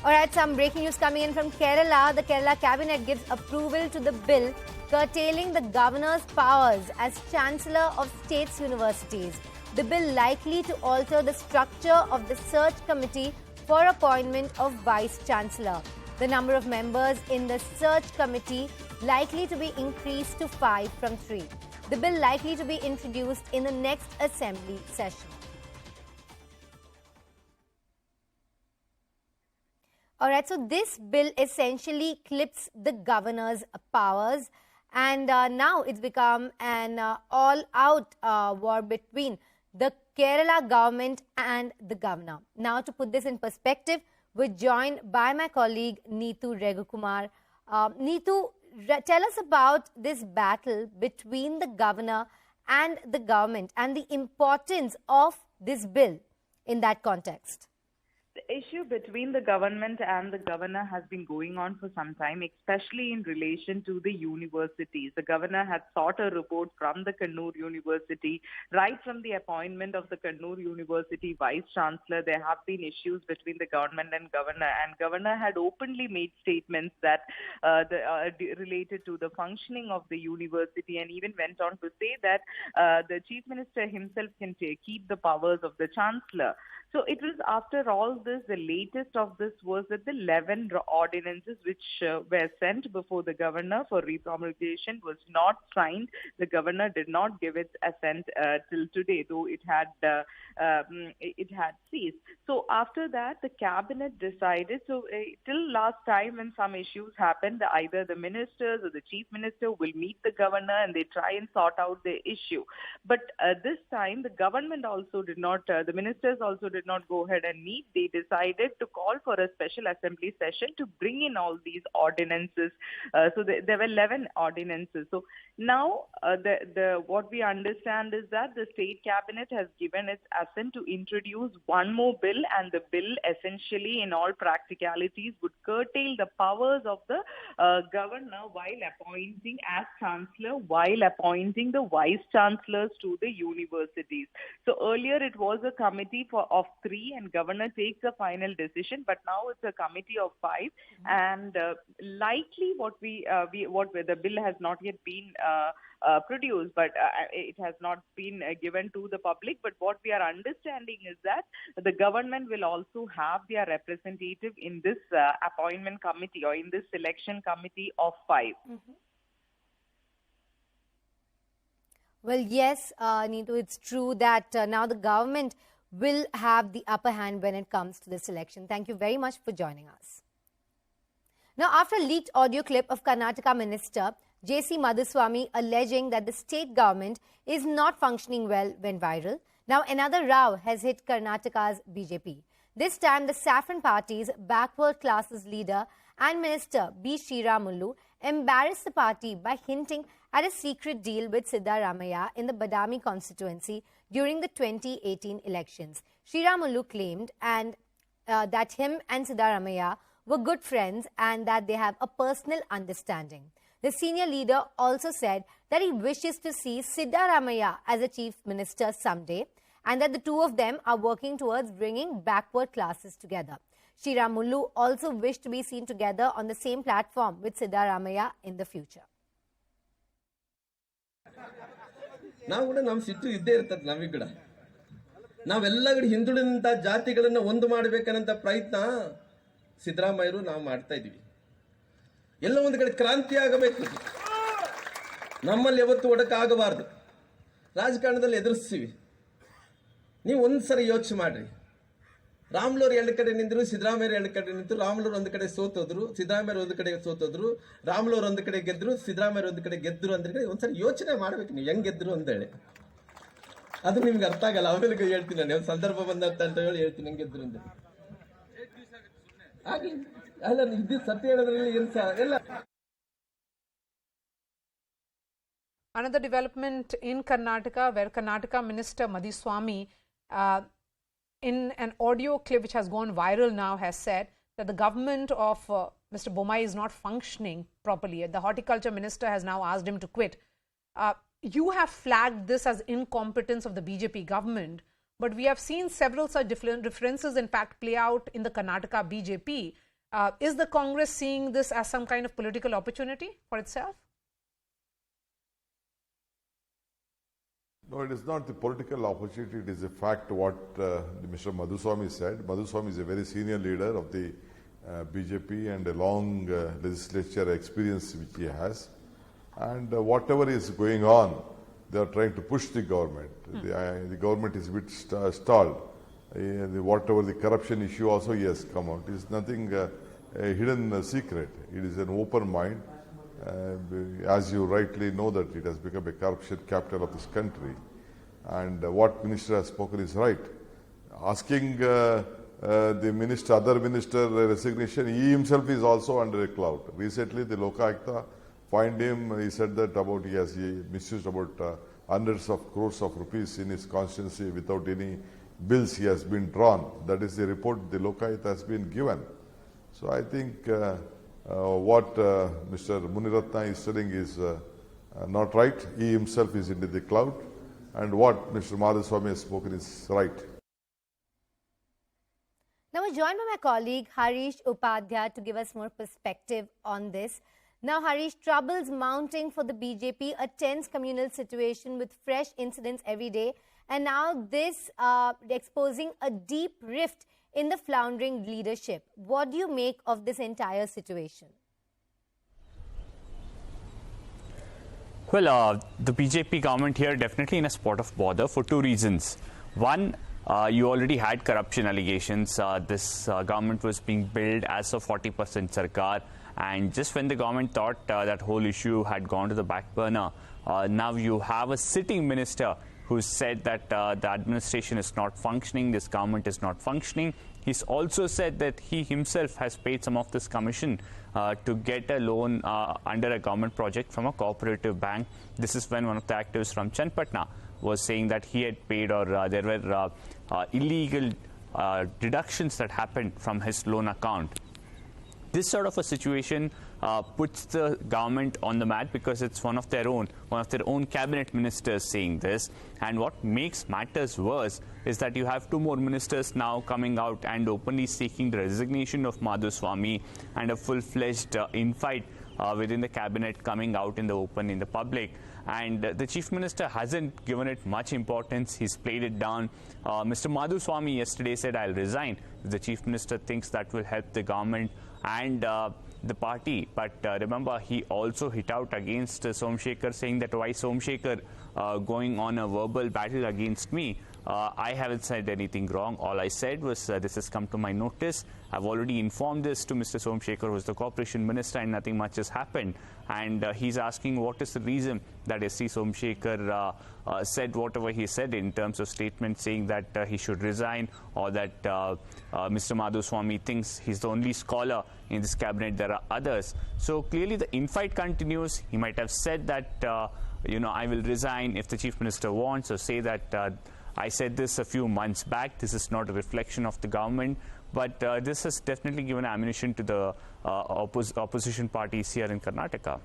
Alright, some breaking news coming in from Kerala. The Kerala cabinet gives approval to the bill curtailing the governor's powers as chancellor of states' universities. The bill likely to alter the structure of the search committee for appointment of vice-chancellor. The number of members in the search committee likely to be increased to 5 from 3. The bill likely to be introduced in the next assembly session. Alright, so this bill essentially clips the governor's powers, and now it's become an all-out war between the Kerala government and the governor. Now, to put this in perspective, we're joined by my colleague Neetu Regukumar. Neetu, tell us about this battle between the governor and the government and the importance of this bill in that context. The issue between the government and the governor has been going on for some time, especially in relation to the universities. The governor had sought a report from the Kannur University. Right from the appointment of the Kannur University vice-chancellor, there have been issues between the government and governor had openly made statements that related to the functioning of the university, and even went on to say that the chief minister himself can keep the powers of the chancellor. So it was after all this, the latest of this was that the 11 ordinances which were sent before the governor for repromulgation was not signed. The governor did not give its assent till today, though it had ceased. So after that, the cabinet decided, till last time when some issues happened, either the ministers or the chief minister will meet the governor and they try and sort out the issue. But this time, the government also did not, the ministers also did not go ahead and meet. They decided to call for a special assembly session to bring in all these ordinances. So there were 11 ordinances. So now what we understand is that the state cabinet has given its assent to introduce one more bill, and the bill essentially in all practicalities would curtail the powers of the governor while appointing as chancellor, while appointing the vice chancellors to the universities. So earlier it was a committee of 3 and governor takes a final decision, but now it's a committee of 5, and likely what the bill has not yet been produced, but it has not been given to the public. But what we are understanding is that the government will also have their representative in this appointment committee or in this selection committee of 5. Well, yes, Neetu, it's true that now the government will have the upper hand when it comes to this election. Thank you very much for joining us. Now, after a leaked audio clip of Karnataka Minister J.C. Madhuswamy alleging that the state government is not functioning well went viral, now another row has hit Karnataka's BJP. This time, the Saffron Party's backward classes leader and Minister B. Sriramulu embarrassed the party by hinting at a secret deal with Siddaramaiah in the Badami constituency during the 2018 elections. Sriramulu claimed that him and Siddaramaiah were good friends and that they have a personal understanding. The senior leader also said that he wishes to see Siddaramaiah as a chief minister someday, and that the two of them are working towards bringing backward classes together. Sriramulu also wished to be seen together on the same platform with Siddaramaiah in the future. ನಮ್ಮ ಸಿಟ್ಟು ಇದ್ದೇ ಇರ್ತದೆ ನಮಗೆ ಕೂಡ. ನಾವೆಲ್ಲ ಹಿಂದುಳಿದಂತ ಜಾತಿಗಳನ್ನು ಒಂದು ಮಾಡಬೇಕನ್ನಂತ ಪ್ರಯತ್ನ ಸಿದ್ದರಾಮಯ್ಯರು ನಾವು ಮಾಡ್ತಾ ಇದೀವಿ. ಎಲ್ಲ ಒಂದು ಕಡೆ ಕ್ರಾಂತಿ ಆಗಬೇಕು. ನಮ್ಮಲ್ಲಿ ಯಾವತ್ತೂ ಒಡಕಾಗಬಾರದು. ರಾಜಕಾರಣದಲ್ಲಿ ಎದುರಿಸ್ತೀವಿ. ನೀವು ಒಂದ್ಸರಿ ಯೋಚನೆ ಮಾಡ್ರಿ. ರಾಮಲೂರು ಎರಡು ಕಡೆ ನಿಂತರು, ಸಿದ್ದರಾಮಯ್ಯ ಎರಡು ಕಡೆ ನಿಂತರು. ರಾಮಲೂರು ಒಂದು ಕಡೆ ಸೋತೋದ್ರು, ಸಿದ್ದರಾಮಯ್ಯ ಒಂದು ಕಡೆ ಸೋತೋದ್ರು. ರಾಮಲೂರು ಒಂದು ಕಡೆ ಗೆದ್ರು, ಸಿದ್ದರಾಮಯ್ಯ ಒಂದು ಕಡೆ ಗೆದ್ರು ಅಂದ್ರೆ ಒಂದ್ಸರಿ ಯೋಚನೆ ಮಾಡ್ಬೇಕು ನೀವು ಹೆಂಗ್ ಗೆದ್ರು ಅಂತ ಹೇಳಿ. ಅದು ನಿಮ್ಗೆ ಅರ್ಥ ಆಗಲ್ಲ. ಆಮೇಲೆ ಹೇಳ್ತೀನಿ ನಾನು, ಒಂದು ಸಂದರ್ಭ ಬಂದಂತ ಅಂತ ಹೇಳಿ ಹೇಳ್ತೀನಿ ಹೆಂಗ್ ಗೆದ್ರು ಅಂತ. ಆಗ್ಲಿ ಅಲ್ಲ, ಇದು ಸತ್ಯ ಹೇಳೋದ್ರಲ್ಲಿ ಏನ್ ಎಲ್ಲ. Another development in Karnataka, where Karnataka Minister Madhuswamy, in an audio clip which has gone viral now, has said that the government of Mr. Bommai is not functioning properly. The horticulture minister has now asked him to quit. You have flagged this as incompetence of the BJP government, but we have seen several such differences in fact play out in the Karnataka BJP. Is the Congress seeing this as some kind of political opportunity for itself? No, it is not the political opportunity. It is a fact what Mr. Madhuswamy said. Madhuswamy is a very senior leader of the BJP and a long legislature experience which he has. And whatever is going on, they are trying to push the government. The government is a bit stalled. Whatever the corruption issue also he has come out. It is nothing a hidden secret. It is an open mind. As you rightly know that it has become a corruption capital of this country. And what minister has spoken is right. Asking the minister, other minister resignation, he himself is also under a cloud. Recently the Lokayukta fined him, he said that about he misused about hundreds of crores of rupees in his constituency without any bills he has been drawn. That is the report the Lokayukta has been given. So I think what Mr. Muniratna is saying is not right. He himself is into the cloud. And what Mr. Madhuswamy has spoken is right. Now we're joined by my colleague Harish Upadhyay to give us more perspective on this. Now Harish, troubles mounting for the BJP, a tense communal situation with fresh incidents every day, and now this exposing a deep rift in the floundering leadership. What do you make of this entire situation? Well, the BJP government here definitely in a spot of bother for two reasons. One, you already had corruption allegations. This government was being billed as a 40% sarkar, and just when the government thought that whole issue had gone to the back burner, now you have a sitting minister who said that the administration is not functioning, this government is not functioning. He's also said that he himself has paid some of this commission to get a loan under a government project from a cooperative bank. This is when one of the activists from Chenpatna was saying that he had paid, or there were illegal deductions that happened from his loan account. This sort of a situation puts the government on the mat because it's one of their own cabinet ministers saying this. And what makes matters worse is that you have two more ministers now coming out and openly seeking the resignation of Madhuswamy, and a full-fledged infight within the cabinet coming out in the open, in the public. And the chief minister hasn't given it much importance. He's played it down. Mr. Madhuswamy yesterday said, "I'll resign if the chief minister thinks that will help the government and the party." But remember, he also hit out against Somshekhar, saying that why Somshekhar going on a verbal battle against me? I haven't said anything wrong. All I said was this has come to my notice. I've already informed this to Mr. Somshekhar, who's the corporation minister, and nothing much has happened. And he's asking what is the reason that S.C. Somshekhar said whatever he said in terms of statement saying that he should resign, or that Mr. Madhuswamy thinks he's the only scholar in this cabinet. There are others. So clearly the infight continues. He might have said that, I will resign if the chief minister wants, or say that I said this a few months back. This is not a reflection of the government. But this has definitely given ammunition to the opposition parties here in Karnataka.